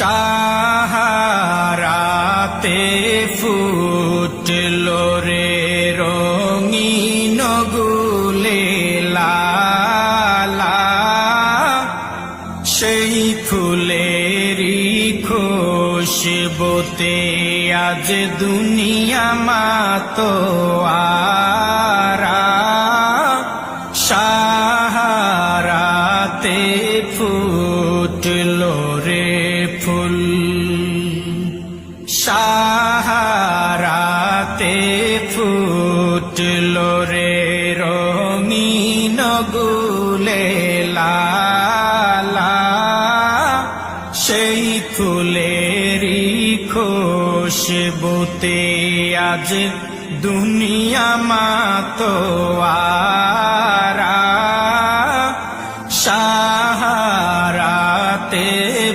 সাহারাতে ফুটলো রে রঙিন গুলেলা, সেই ফুলেরই খুশবুতে আজ দুনিয়া মাতোয়ারা। সাহারাতে ফুটলো রে ফুল, সাহারাতে ফুটলো রে রঙিন গুলেলা, সেই ফুলেরই খুশবুতে আজ দুনিয়া মাতোয়ারা। সাহারাতে